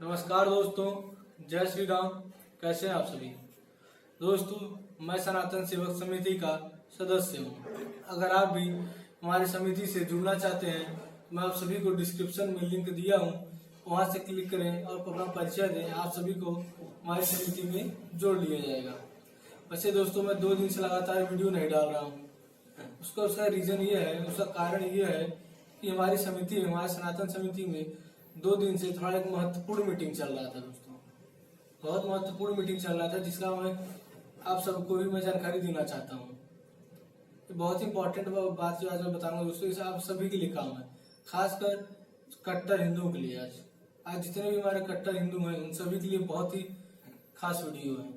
नमस्कार दोस्तों, जय श्री राम। कैसे हैं आप सभी दोस्तों? मैं सनातन सेवक समिति का सदस्य हूं। अगर आप भी हमारी समिति से जुड़ना चाहते हैं तो मैं आप सभी को डिस्क्रिप्शन में लिंक दिया हूं, वहां से क्लिक करें और अपना परिचय दें। आप सभी को हमारी समिति में जोड़ लिया जाएगा। वैसे दोस्तों, मैं 2 दिन से लगातार वीडियो नहीं डाल रहा हूँ। उसका रीजन ये है, उसका कारण ये है कि हमारी समिति में, हमारी सनातन समिति में 2 दिन से थोड़ा एक महत्वपूर्ण मीटिंग चल रहा था दोस्तों। बहुत महत्वपूर्ण मीटिंग चल रहा था, जिसका मैं आप सबको भी मैं जानकारी देना चाहता हूँ। बहुत इंपॉर्टेंट बात जो आज मैं बताऊंगा दोस्तों, इसे आप सभी के लिए काम है, खासकर कट्टर हिंदुओं के लिए। आज जितने भी हमारे कट्टर हिंदू हैं उन सभी के लिए बहुत ही खास वीडियो है।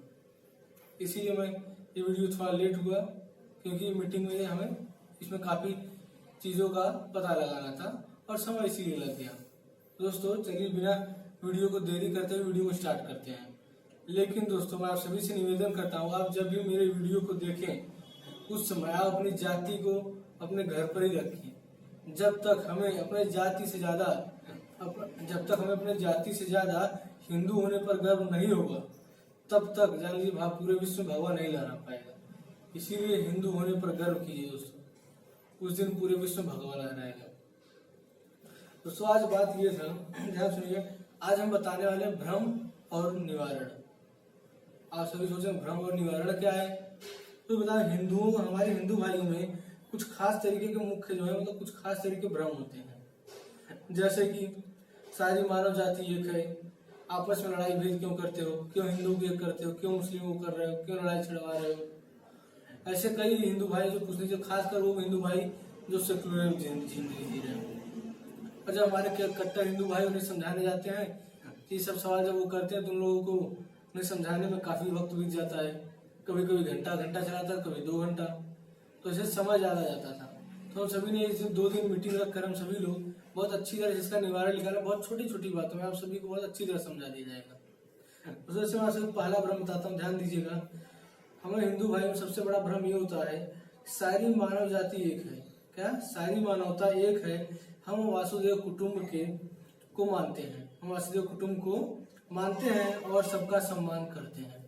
इसीलिए मैं ये वीडियो थोड़ा लेट हुआ, क्योंकि मीटिंग में हमें इसमें काफी चीजों का पता लगाना था और समय इसीलिए लग गया। दोस्तों चलिए बिना वीडियो को देरी करते हुए वीडियो को स्टार्ट करते हैं। लेकिन दोस्तों, मैं आप सभी से निवेदन करता हूँ, आप जब भी मेरे वीडियो को देखें उस समय आप अपनी जाति को अपने घर पर ही रखिए। जब तक हमें अपने जाति से ज्यादा हिंदू होने पर गर्व नहीं होगा, तब तक जान लीजिए पूरे विश्व में भगवान नहीं लहरा पाएगा। इसीलिए हिंदू होने पर गर्व कीजिए दोस्तों, उस दिन पूरे विश्व में भगवान लहराएगा। दोस्तों आज बात ये था, ध्यान सुनिए। आज हम बताने वाले हैं भ्रम और निवारण। आप सभी सोचें भ्रम और निवारण क्या है? तो बताएं, हमारे हिंदू भाइयों में कुछ खास तरीके के मुख्य जो है, मतलब कुछ खास तरीके भ्रम होते हैं। जैसे कि सारी मानव जाति एक है, आपस में लड़ाई भेद क्यों करते हो, क्यों हिंदू को एक करते हो, क्यों मुस्लिम को कर रहे हो, क्यों लड़ाई छिड़वा रहे हो। ऐसे कई हिंदू भाई जो पूछने, जो खासकर वो हिंदू भाई जो सेक्युलर जिंदगी जी रहे हैं। और जब हमारे कट्टर हिंदू भाई उन्हें समझाने जाते हैं, ये सब सवाल जब वो करते हैं तो उन लोगों को उन्हें समझाने में काफी वक्त बीत जाता है। कभी कभी घंटा चलाता है, कभी 2 घंटा, तो इसे समझ ज्यादा जाता था। तो हम सभी ने इस 2 दिन मीटिंग रखकर हम सभी लोग बहुत अच्छी तरह इसका निवारण निकाला। बहुत छोटी छोटी बातों में आप सभी को बहुत अच्छी तरह समझा दिया जाएगा। उसमें से मैं सबसे पहला भ्रम बताता हूँ, ध्यान दीजिएगा। हमारे हिंदू भाई में सबसे बड़ा भ्रम ये होता है, सारी मानव जाति एक है। क्या? सारी मानवता एक है। हम वासुदेव कुटुंब को मानते हैं, हम वासुदेव कुटुंब को मानते हैं और सबका सम्मान करते हैं।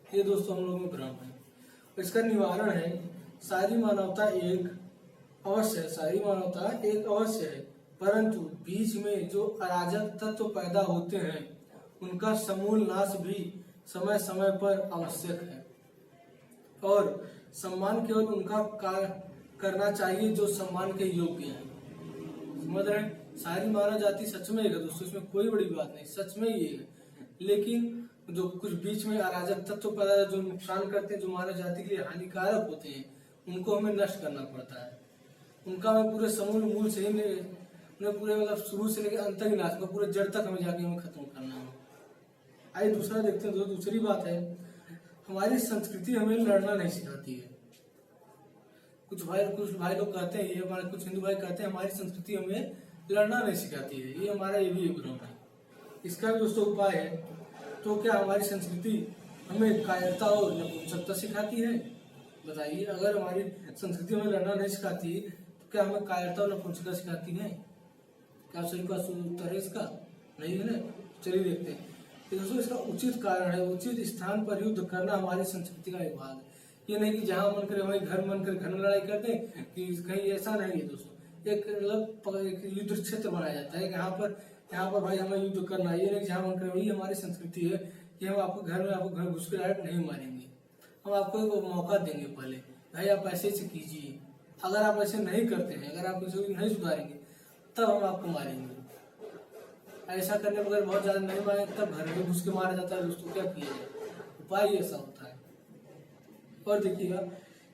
ये दोस्तों हम लोग में भ्रम है। इसका निवारण है, सारी मानवता एक अवश्य है, सारी मानवता एक अवश्य है, परंतु बीच में जो अराजक तत्व पैदा होते हैं उनका समूल नाश भी समय समय पर आवश्यक है। और सम्मान केवल उनका करना चाहिए जो सम्मान के योग्य है। समझ रहे हैं? सारी मानव जाति सच में एक है दोस्तों, इसमें कोई बड़ी बात नहीं, सच में ये है। लेकिन जो कुछ बीच में अराजक तत्व पैदा जो नुकसान करते हैं, जो मानव जाति के लिए हानिकारक होते हैं, उनको हमें नष्ट करना पड़ता है। उनका हमें पूरे समूल मूल से ही उन्हें पूरे मतलब शुरू से लेकर अंत तक ही नाश, पूरे जड़ तक हमें जाके हमें खत्म करना है। आइए दूसरा देखते हैं। दूसरी बात है, हमारी संस्कृति हमें लड़ना नहीं सिखाती है। कुछ भाई लोग कहते हैं, ये हमारे कुछ हिंदू भाई कहते हैं हमारी संस्कृति हमें लड़ना नहीं सिखाती है। ये भी एक भ्रम है। इसका भी दोस्तों उपाय है। तो क्या हमारी संस्कृति हमें कायरता और नपुंसकता सिखाती है? बताइए, अगर हमारी संस्कृति हमें लड़ना नहीं सिखाती तो क्या हमें कायरता और नपुंसकता सिखाती है? क्या आप सभी का उत्तर है इसका? नहीं है ना? चलिए देखते हैं। तो दोस्तों इसका उचित कारण है, उचित स्थान पर युद्ध करना हमारी संस्कृति का एक भाग है। ये नहीं कि जहां मन करे वही घर मन करे घर में लड़ाई कर दें, कि कहीं ऐसा नहीं है दोस्तों। एक मतलब युद्ध क्षेत्र बनाया जाता है, यहाँ पर भाई हमें युद्ध करना है। ये नहीं जहां मन करे वही हमारी संस्कृति है कि हम आपको घर घुस के डायरेक्ट नहीं मारेंगे, हम आपको एक मौका देंगे। पहले भाई आप ऐसे कीजिए, अगर आप ऐसे नहीं करते हैं, अगर आप इसे नहीं सुधारेंगे तब हम आपको मारेंगे। ऐसा करने पर बहुत ज्यादा नहीं मारे तब घर में घुस के मारा जाता है दोस्तों। क्या किया जाए? उपाय ऐसा होता है। और देखिएगा,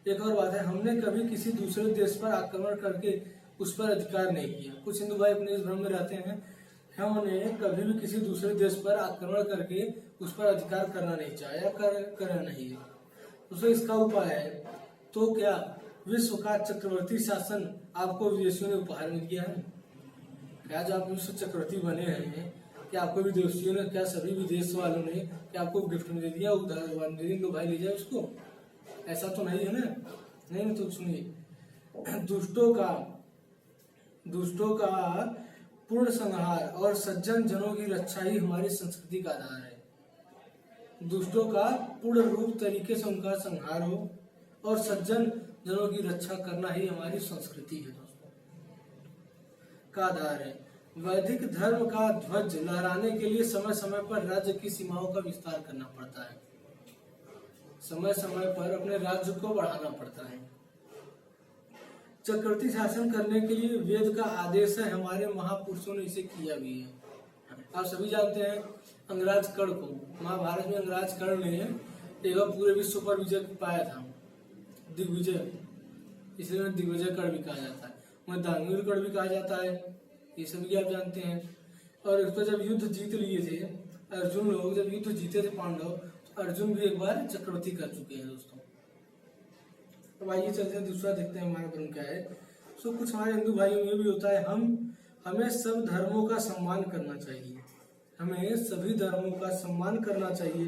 एक और बात है, हमने कभी किसी दूसरे देश पर आक्रमण करके उस पर अधिकार नहीं किया। कुछ हिंदू भाई अपने इस भ्रम में रहते हैं, हमने कभी भी किसी दूसरे देश पर आक्रमण करके उस पर अधिकार करना नहीं चाहा, करना नहीं है। तो इसका उपाय है, तो क्या विश्व का चक्रवर्ती शासन आपको विदेशियों ने उपहार में दिया है? क्या जो आप विश्व चक्रवर्ती बने हैं, क्या आपको विदेशियों ने, क्या सभी विदेश वालों ने क्या आपको गिफ्ट में दे दिया, उधार दे दी, लो भाई ले जाए उसको? ऐसा तो नहीं है ना? नहीं। तो सुनिए, दुष्टों का पूर्ण संहार और सज्जन जनों की रक्षा ही हमारी संस्कृति का आधार है। दुष्टों का पूर्ण रूप तरीके से उनका संहार हो और सज्जन जनों की रक्षा करना ही हमारी संस्कृति है दोस्तों का आधार है। वैदिक धर्म का ध्वज लहराने के लिए समय समय पर राज्य की सीमाओं का विस्तार करना पड़ता है। समय समय पर अपने राज्य को बढ़ाना पड़ता है। चक्रवर्ती शासन करने के लिए वेद का आदेश है, हमारे महापुरुषों ने इसे किया भी है। आप सभी जानते हैं अंगराज कर्ण को, महाभारत में अंगराज कर्ण ने एक पूरे विश्व पर विजय पाया था, दिग्विजय, इसलिए दिग्विजय कर्ण भी कहा जाता है, उन्हें दानवीर कर्ण भी कहा जाता है, ये सभी आप जानते हैं। और इस पर जब युद्ध जीत लिए थे अर्जुन लोग, जब युद्ध जीते थे पांडव, तो अर्जुन भी एक बार चक्रवर्ती कर चुके हैं दोस्तों। अब आइए चलते हैं दूसरा देखते हैं हमारा धर्म क्या है। सो कुछ हमारे हिंदू भाइयों में भी होता है, हमें सब धर्मों का सम्मान करना चाहिए, हमें सभी धर्मों का सम्मान करना चाहिए,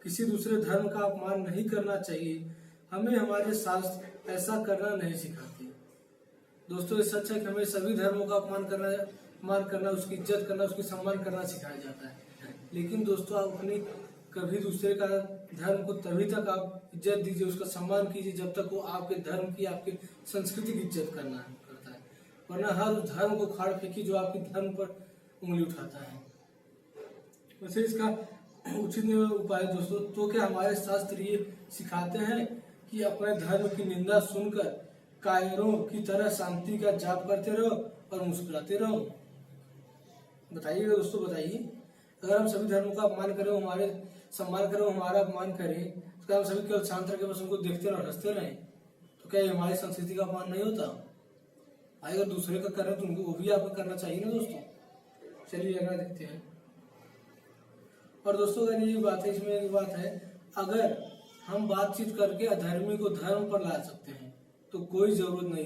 किसी दूसरे धर्म का अपमान नहीं करना चाहिए। हमें हमारे शास्त्र ऐसा करना नहीं सिखाते दोस्तों। ये सच है कि हमें सभी धर्मों का अपमान करना, उसकी इज्जत करना, उसकी सम्मान करना सिखाया जाता है। लेकिन दोस्तों आप अपनी कभी दूसरे का धर्म को तभी तक आप इज्जत दीजिए, उसका सम्मान कीजिए जब तक वो आपके धर्म की, आपके संस्कृति की इज्जत करता है, वरना हर धर्म को खाड़ फेंकी जो आपके धर्म पर उंगली उठाता है। वैसे इसका उचित उपाय दोस्तों, तो क्या हमारे शास्त्र ये सिखाते हैं कि अपने धर्म की निंदा सुनकर कायरों की तरह शांति का जाप करते रहो और मुस्कुराते रहो? बताइएगा दोस्तों, बताइए। अगर हम सभी धर्मों का अपमान करें, हमारे सम्मान करें, हमारा अपमान करें, तो क्या हम सभी केवल शांत रह के बस उनको देखते रहे, हंसते रहे, तो क्या ये हमारी संस्कृति का अपमान नहीं होता? अगर दूसरे का करें तो उनको वो भी आपको करना चाहिए ना दोस्तों। चलिए अगला देखते हैं। और दोस्तों अगर ये बात है, इसमें एक बात है, अगर हम बातचीत करके अधर्मी को धर्म पर ला सकते हैं तो कोई जरूरत नहीं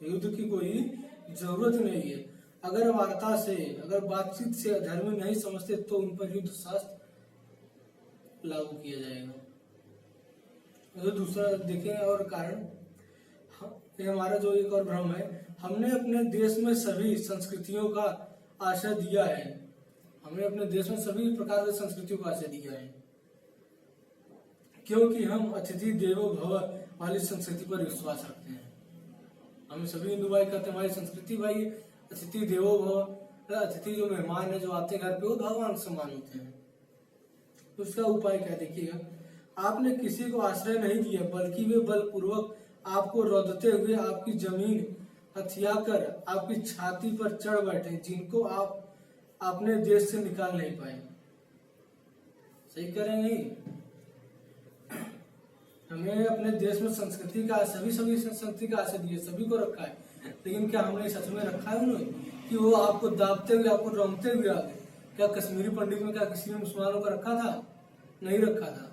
युद्ध की कोई जरूरत नहीं है। अगर वार्ता से, अगर बातचीत से अधर्मी नहीं समझते तो उन पर युद्ध शास्त्र लागू किया जाएगा। तो दूसरा देखें और कारण, ये हमारा जो एक और भ्रम है, हमने अपने देश में सभी संस्कृतियों का आश्रय दिया है, हमने अपने देश में सभी प्रकार की संस्कृतियों का आश्रय दिया है, क्योंकि हम अतिथि देवो भव वाली संस्कृति पर विश्वास रखते हैं। हम सभी हिंदू भाई कहते हैं हमारी संस्कृति भाई अतिथि देवो भव, अतिथि जो मेहमान है जो आते घर पे वो भगवान समान होते हैं। तो उसका उपाय क्या देखिएगा, आपने किसी को आश्रय नहीं दिया बल्कि वे बलपूर्वक आपको रौंदते हुए आपकी जमीन हथियाकर आपकी छाती पर चढ़ बैठे, जिनको आप अपने देश से निकाल नहीं पाए। सही करें नहीं? हमें अपने देश में संस्कृति का सभी संस्कृति का आश्रय दिए, सभी को रखा है, लेकिन क्या हमने सच में रखा है उन्हें कि वो आपको दाबते हुए, आपको रौंदते हुए आगे? क्या कश्मीरी पंडित में क्या किसी ने मुसलमानों का रखा था? नहीं रखा था।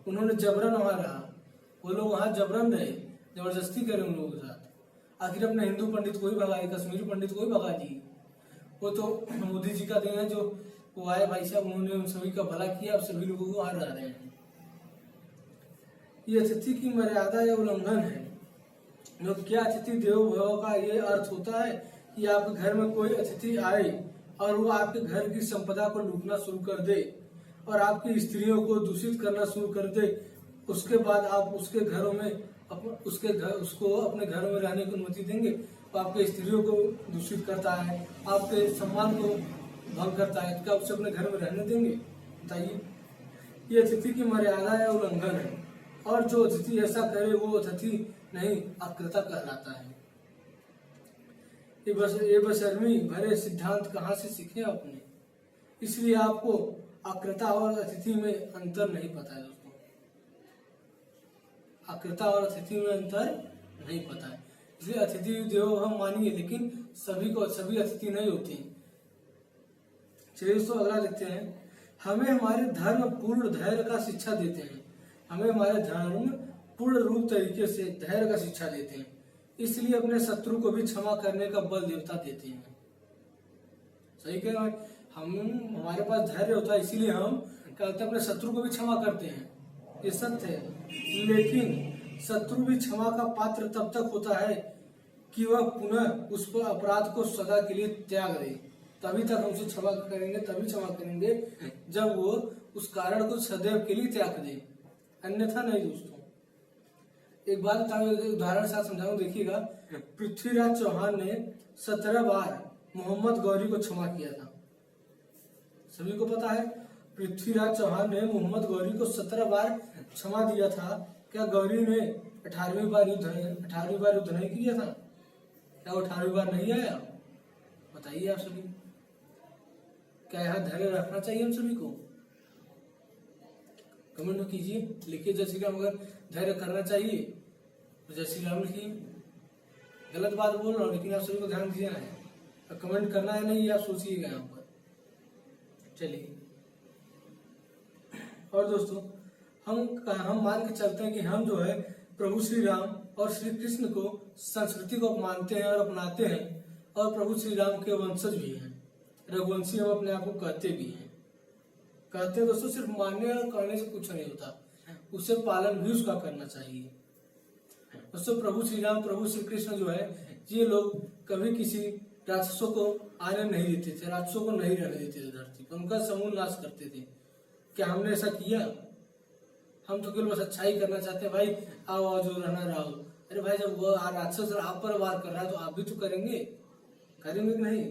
उन्होंने जबरन वहां रहा, वो लोग वहां जबरन रहे, जबरदस्ती करे उन लोगों के साथ। आखिर अपने हिंदू पंडित को ही भगाए, कश्मीरी पंडित को ही भगा दिए। वो तो मोदी जी का देन है जो वो आए भाई साहब, उन्होंने उन सभी का भला किया, अब सभी लोगों को वहां रह रहे हैं। ये अतिथि की मर्यादा या उल्लंघन है। क्या अतिथि देवो भव का ये अर्थ होता है कि आपके घर में कोई अतिथि आए और वो आपके घर की संपदा को लूटना शुरू कर दे और आपकी स्त्रियों को दूषित करना शुरू कर दे, उसके बाद आप उसके घरों में उसको अपने घरों में रहने की अनुमति देंगे? तो आपके स्त्रियों को दूषित करता है, आपके सम्मान को भंग करता है, क्या उसे अपने घर में रहने देंगे? बताइए। ये अतिथि की मर्यादा या उल्लंघन है, और जो अतिथि ऐसा करे वो अतिथि नहीं, आकृता कहलाता है। ये बेशर्मी भरे सिद्धांत कहाँ से सीखे आपने? इसलिए आपको आकृता और अतिथि में अंतर नहीं पता है दोस्तों। आकृता और अतिथि में अंतर नहीं पता है, इसलिए अतिथि देवो भव मानिए, लेकिन सभी अतिथि नहीं होते। चलिए दोस्तों अगला देखते हैं। हमें हमारे धर्म पूर्ण धैर्य का शिक्षा देते हैं, हमें हमारे धर्म पूर्ण रूप तरीके से धैर्य का शिक्षा देते हैं, इसलिए अपने शत्रु को भी क्षमा करने का बल देवता देते हैं। सही कह रहे हैं? हमारे पास धैर्य होता है, इसीलिए हम कहते हैं अपने शत्रु को भी क्षमा करते हैं, ये सत्य है। लेकिन शत्रु भी क्षमा का पात्र तब तक होता है कि वह पुनः उस पर अपराध को सदा के लिए त्याग दे। तभी तक हमसे क्षमा करेंगे, तभी क्षमा करेंगे जब वो उस कारण को सदैव के लिए त्याग दे, अन्यथा नहीं। दोस्तों एक बात बताऊं, उदाहरण के साथ समझाऊं, देखिएगा। पृथ्वीराज चौहान ने 17 बार मोहम्मद गौरी को क्षमा किया था। सभी को पता है पृथ्वीराज चौहान ने मोहम्मद गौरी को 17 बार क्षमा दिया था। क्या गौरी ने 18वीं बार युद्ध नहीं किया था? क्या वो 18वीं बार नहीं आया? बताइए आप सभी। क्या यहाँ धैर्य रखना चाहिए हम सभी को? कमेंट में कीजिए, लिखिए जय श्री राम। अगर धैर्य करना चाहिए तो जय श्री राम लिखिए। गलत बात बोल रहा हूँ लेकिन आप सभी को ध्यान दीजिए ना, कमेंट करना है नहीं, आप सोचिएगा यहाँ पर। चलिए, और दोस्तों हम मान के चलते हैं कि हम जो है प्रभु श्री राम और श्री कृष्ण को संस्कृति को मानते हैं और अपनाते हैं, और प्रभु श्री राम के वंशज भी हैं, रघुवंशी हम अपने आप को कहते भी हैं। कहते हैं दोस्तों, सिर्फ मानने और करने से कुछ नहीं होता, उसे पालन भी उसका करना चाहिए। दोस्तों प्रभु श्री राम, प्रभु श्री कृष्ण जो है, ये लोग कभी किसी राक्षसों को आने नहीं देते थे, राक्षसों को नहीं रहने देते थे धरती पर, उनका समूल नाश करते थे। क्या हमने ऐसा किया? हम तो केवल बस अच्छाई करना चाहते हैं, भाई आओ जो रहना रहो। अरे भाई, जब वो राक्षस आप पर वार कर रहा है तो आप भी तो करेंगे कि नहीं?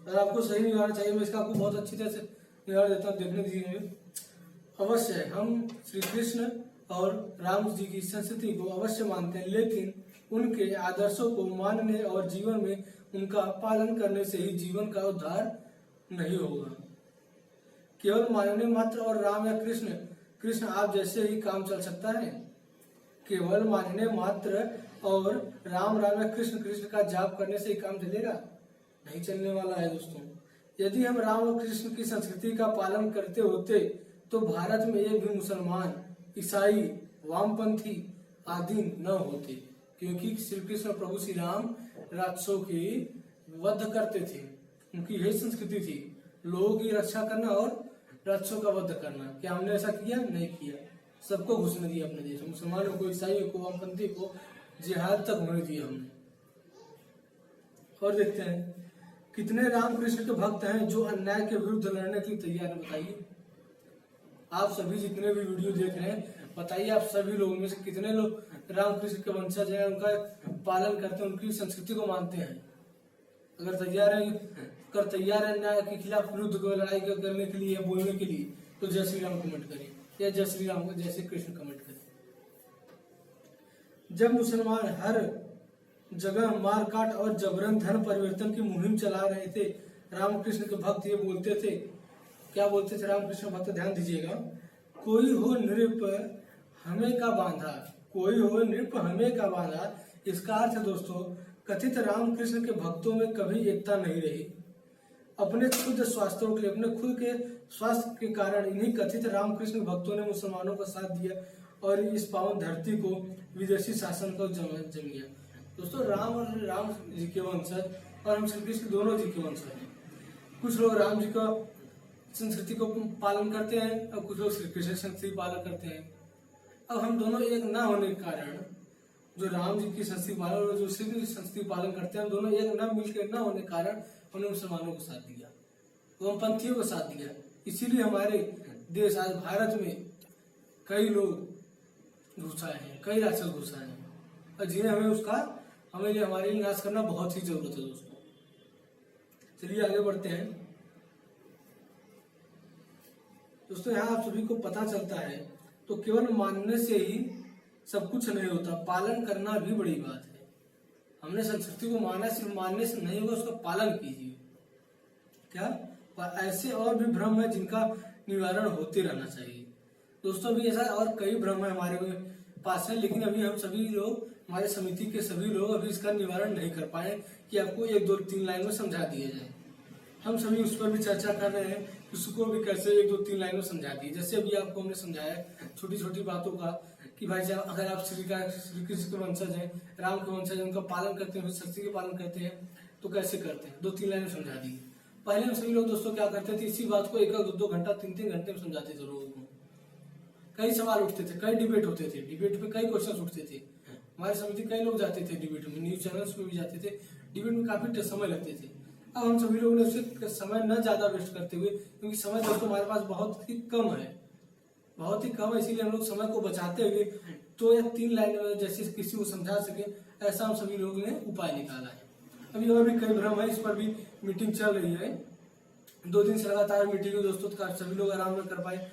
और आपको सही निवारण चाहिए, मैं इसका आपको बहुत अच्छी तरह से निवारण देता हूँ, देखने दीजिए। अवश्य हम श्री कृष्ण और राम जी की संस्कृति को अवश्य मानते हैं, लेकिन उनके आदर्शों को मानने और जीवन में उनका पालन करने से ही जीवन का उद्धार नहीं होगा। केवल मानने मात्र और राम या कृष्ण आप जैसे ही काम चल सकता है। केवल मानने मात्र और राम या कृष्ण का जाप करने से ही काम चलेगा? नहीं चलने वाला है दोस्तों। यदि हम राम और कृष्ण की संस्कृति का पालन करते होते तो भारत में एक भी मुसलमान, ईसाई, वामपंथी आदि न होते, क्योंकि श्री कृष्ण प्रभु श्री राम राक्षसों की वध करते थे। उनकी यही संस्कृति थी, लोगों की रक्षा करना और राक्षसों का वध करना। क्या हमने ऐसा किया? नहीं किया। सबको घुसने दिया अपने देश में, मुसलमानों को, ईसाइयों को, वामपंथी को जिहाद तक होने दिया हमने। और देखते हैं कितने रामकृष्ण के भक्त हैं जो अन्याय के विरुद्ध लड़ने के लिए तैयार है। बताइए आप सभी जितने भी वीडियो देख रहे हैं, बताइए आप सभी लोगों में से कितने लोग रामकृष्ण के वंशज हैं, उनका पालन करते हैं, उनकी संस्कृति को मानते हैं। अगर तैयार है अन्याय के खिलाफ विरुद्ध को लड़ाई करने के लिए, बोलने के लिए, तो जय श्री राम कमेंट करिए, या जय श्री राम को जय श्री कृष्ण कमेंट करिए। जब मुसलमान हर जगह मार काट और जबरन धर्म परिवर्तन की मुहिम चला रहे थे, रामकृष्ण के भक्त ये बोलते थे, क्या बोलते थे रामकृष्ण भक्त? ध्यान दीजिएगा। कोई हो नृप हमें का बांधा, कोई हो नृप हमें का बांधा। इसका अर्थ है दोस्तों, कथित रामकृष्ण के भक्तों में कभी एकता नहीं रही। अपने खुद स्वास्थ्यों के लिए, अपने खुद के स्वास्थ्य के कारण इन्हीं कथित रामकृष्ण भक्तों ने मुसलमानों का साथ दिया और इस पावन धरती को विदेशी शासन को जमिया। दोस्तों राम जी के वंशज और हम श्री कृष्ण दोनों जी के वंशज हैं। कुछ लोग राम जी का संस्कृति को पालन करते हैं और कुछ लोग श्री कृष्ण संस्कृति पालन करते हैं। अब हम दोनों एक न होने के कारण, जो राम जी की संस्कृति पालन और जो श्री कृष्ण संस्कृति पालन करते हैं, हम दोनों एक न मिलकर न होने के कारण हमने मुसलमानों को साथ दिया, वामपंथियों को साथ दिया। इसीलिए हमारे देश आज भारत में कई लोग घुसाए हैं, कई राक्षस घुसाए हैं, और जिन्हें हमारे लिए नाश करना बहुत ही जरूरत है दोस्तों। चलिए आगे बढ़ते हैं दोस्तों। यहाँ आप सभी को पता चलता है तो केवल मानने से ही सब कुछ नहीं होता, पालन करना भी बड़ी बात है। हमने संस्कृति को माना, सिर्फ मानने से नहीं होगा, उसका पालन कीजिए। क्या? पर ऐसे और भी भ्रम है जिनका निवारण होते रहना चाहिए दोस्तों। अभी ऐसा और कई भ्रम है हमारे पास है, लेकिन अभी हम सभी लोग, हमारे समिति के सभी लोग अभी इसका निवारण नहीं कर पाए कि आपको 1, 2, 3 लाइन में समझा दिया जाए। हम सभी उस पर भी चर्चा कर रहे हैं, उसको भी कैसे 1, 2, 3 लाइन में समझा दिए। जैसे अभी आपको हमने समझाया छोटी छोटी बातों का कि भाई साहब, अगर आप श्री कृष्ण के वंशज हैं, राम के वंशज हैं, उनका पालन करते हैं, संस्कृति के पालन करते हैं, तो कैसे करते हैं, 2, 3 लाइन में समझा दी। पहले हम सभी लोग दोस्तों क्या करते थे, इसी बात को 1, 2 घंटा 3 घंटे में समझाते थे लोगों को। कई सवाल उठते थे, कई डिबेट होते थे, डिबेट पे कई क्वेश्चन उठते थे, हमारे समिति कई लोग जाते थे डिबेट में, न्यूज चैनल्स पे भी जाते थे, डिबेट में काफी समय लगते थे। अब हम सभी लोगों ने उससे समय न ज्यादा वेस्ट करते हुए, क्योंकि समय दोस्तों हमारे पास बहुत ही कम है, इसीलिए हम लोग समय को बचाते हुए 2 या 3 लाइन में जैसे किसी को समझा सके, ऐसा हम सभी लोगों ने उपाय निकाला है। अभी और भी कई भ्रम है, इस पर भी मीटिंग चल रही है। 2 दिन से लगातार मीटिंग है दोस्तों, तो सभी लोग आराम में कर पाए।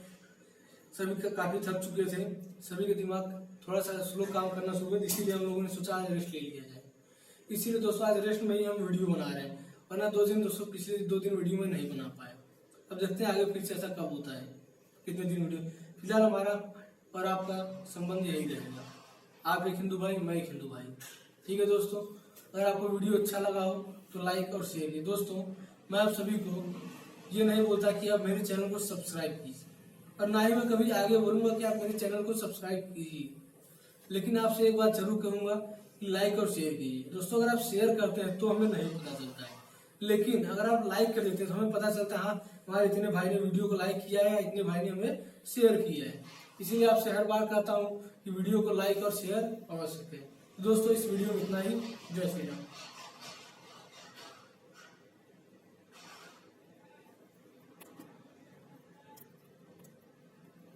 सभी काफी थक चुके थे, सभी के दिमाग थोड़ा सा स्लो काम करना शुरू हुआ, इसीलिए हम लोगों ने सोचा आज रेस्ट ले लिया जाए। इसीलिए दोस्तों आज रेस्ट में ही हम वीडियो बना रहे हैं, वरना 2 दिन दोस्तों पिछले 2 दिन वीडियो में नहीं बना पाए। अब देखते हैं आगे फिर से ऐसा कब होता है, कितने दिन वीडियो। फिलहाल हमारा और आपका संबंध यही रहेगा, आप एक हिंदू भाई, मैं एक हिंदू भाई, ठीक है दोस्तों। अगर आपको वीडियो अच्छा लगा हो तो लाइक और शेयर कीजिए। दोस्तों मैं आप सभी को ये नहीं बोलता कि आप मेरे चैनल को सब्सक्राइब कीजिए, और ना ही मैं कभी आगे बोलूंगा कि आप मेरे चैनल को सब्सक्राइब कीजिए, लेकिन आपसे एक बात जरूर कहूंगा कि लाइक और शेयर कीजिए। दोस्तों अगर आप शेयर करते हैं तो हमें नहीं पता चलता है, लेकिन अगर आप लाइक कर देते हैं तो हमें पता चलता है हाँ हमारे इतने भाई ने वीडियो को लाइक किया है, इतने भाई ने हमें शेयर किया है। इसीलिए आपसे हर बार कहता हूँ कि वीडियो को लाइक और शेयर अवश्य करें। दोस्तों इस वीडियो में इतना ही। जय श्री राम।